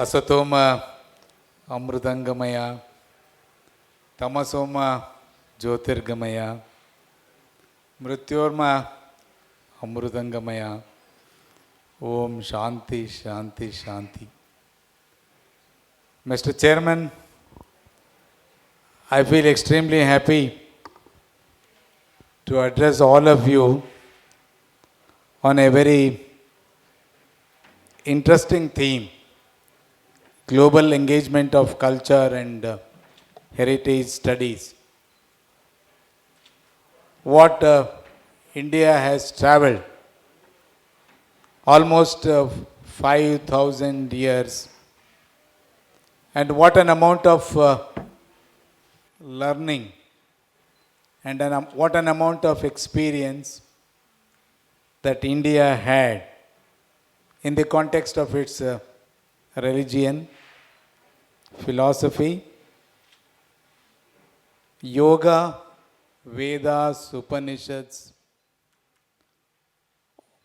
असतोम अमृतंगमय तमसोम ज्योतिर्गमय मृत्योर्म अमृतंगमय Om Shanti Shanti Shanti. Mr. Chairman, I feel extremely happy to address all of you on a very interesting theme, global engagement of culture and heritage studies. What India has traveled almost 5,000 years, and what an amount of learning and what an amount of experience that India had in the context of its religion, philosophy, yoga, Vedas, Upanishads,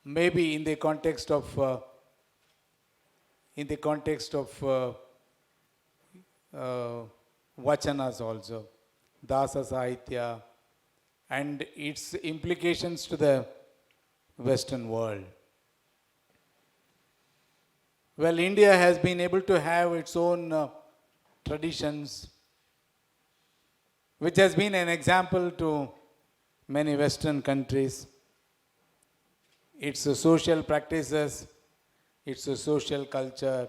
maybe in the context of vachanas also, Dasa Sahitya, and its implications to the Western world. Well, India has been able to have its own traditions, which has been an example to many Western countries. Its social practices, its social culture,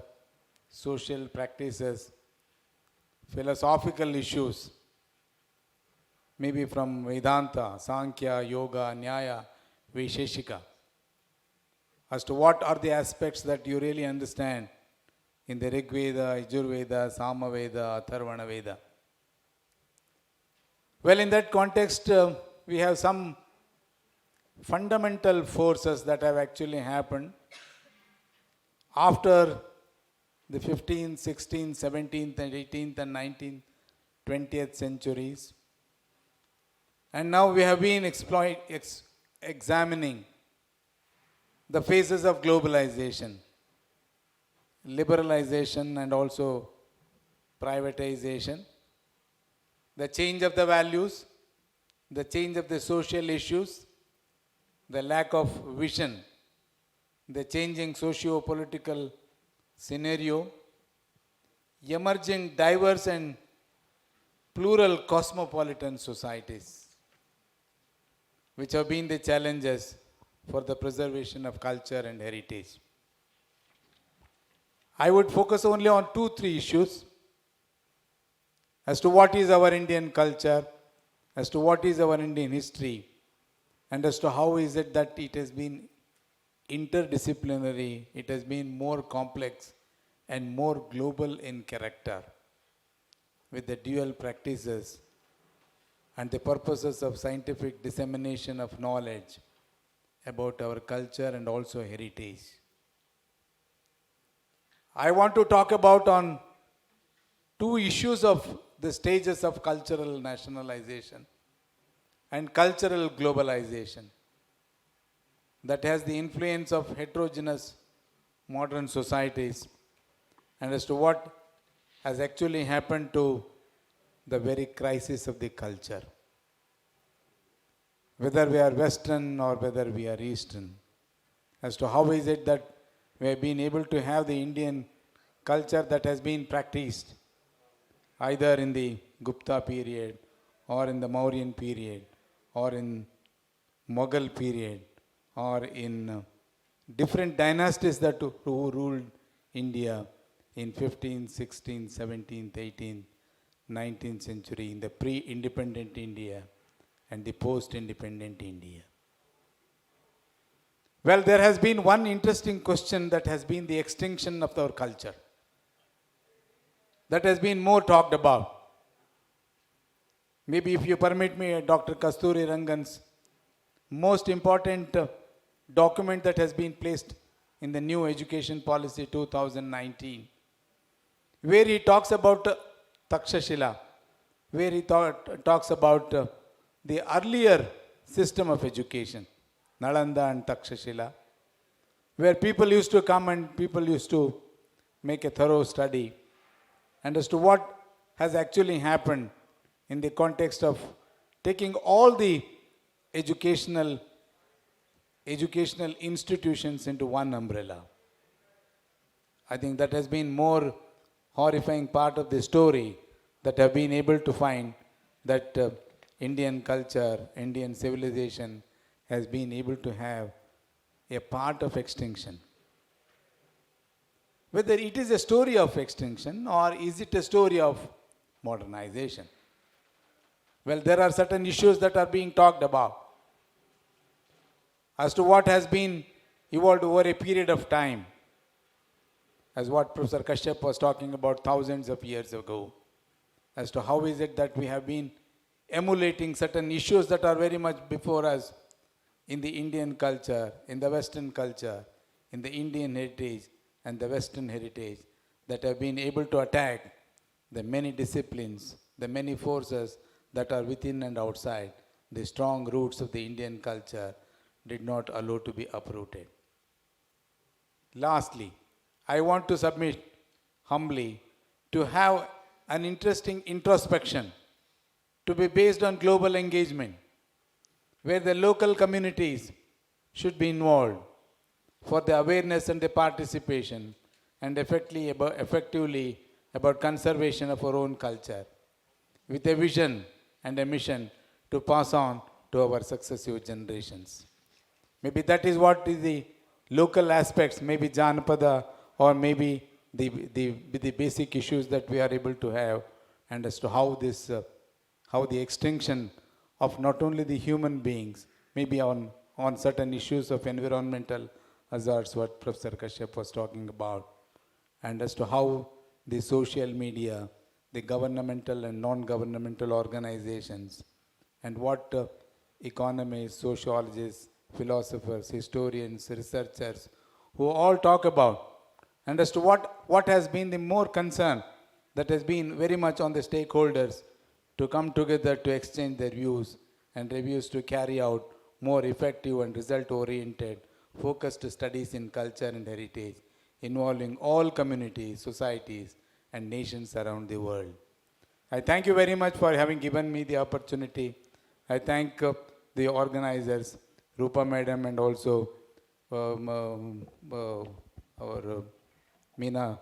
social practices, philosophical issues, maybe from Vedanta, Sankhya, Yoga, Nyaya, Vaisheshika, as to what are the aspects that you really understand in the Rig Veda, Yajurveda, Samaveda, Atharvana Veda. Well, in that context, we have some fundamental forces that have actually happened after the 15th, 16th, 17th, and 18th, and 19th, 20th centuries. And now we have been examining the phases of globalization, liberalization, and also privatization, the change of the values, the change of the social issues, the lack of vision, the changing socio-political scenario, emerging diverse and plural cosmopolitan societies, which have been the challenges for the preservation of culture and heritage. I would focus only on 2-3 issues as to what is our Indian culture, as to what is our Indian history, and as to how is it that it has been interdisciplinary, it has been more complex and more global in character, with the dual practices and the purposes of scientific dissemination of knowledge about our culture and also heritage. I want to talk about on 2 issues of the stages of cultural nationalization and cultural globalization that has the influence of heterogeneous modern societies, and as to what has actually happened to the very crisis of the culture, whether we are Western or whether we are Eastern, as to how is it that we have been able to have the Indian culture that has been practiced either in the Gupta period or in the Mauryan period or in Mughal period or in different dynasties that who ruled India in 15th, 16th, 17th, 18th, 19th century, in the pre-independent India and the post-independent India. Well, there has been one interesting question that has been the extinction of our culture. That has been more talked about. Maybe if you permit me, Dr. Kasturi Rangan's most important document that has been placed in the new education policy 2019, where he talks about Takshashila, where he talks about the earlier system of education, Nalanda and Takshashila, where people used to come and people used to make a thorough study and as to what has actually happened in the context of taking all the educational institutions into one umbrella. I think that has been more horrifying part of the story, that have been able to find that Indian culture, Indian civilization has been able to have a part of extinction. Whether it is a story of extinction or is it a story of modernization? Well, there are certain issues that are being talked about as to what has been evolved over a period of time, as what Professor Kashyap was talking about thousands of years ago, as to how is it that we have been emulating certain issues that are very much before us in the Indian culture, in the Western culture, in the Indian heritage and the Western heritage, that have been able to attack the many disciplines, the many forces that are within and outside. The strong roots of the Indian culture did not allow to be uprooted. Lastly, I want to submit humbly to have an interesting introspection to be based on global engagement, where the local communities should be involved for the awareness and the participation and effectively about conservation of our own culture, with a vision and a mission to pass on to our successive generations. Maybe that is what is the local aspects, maybe Janapada, or maybe the basic issues that we are able to have, and as to how this, how the extinction of not only the human beings, maybe on certain issues of environmental hazards, what Professor Kashyap was talking about, and as to how the social media, the governmental and non-governmental organizations, and what economists, sociologists, philosophers, historians, researchers, who all talk about, and as to what has been the more concern that has been very much on the stakeholders to come together to exchange their views and reviews to carry out more effective and result-oriented, focused studies in culture and heritage, involving all communities, societies, and nations around the world. I thank you very much for having given me the opportunity. I thank the organizers, Rupa Madam, and also our Meena,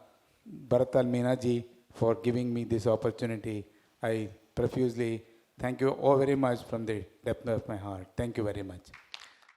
Bharatal Meena ji, for giving me this opportunity. I profusely thank you all very much from the depth of my heart. Thank you very much.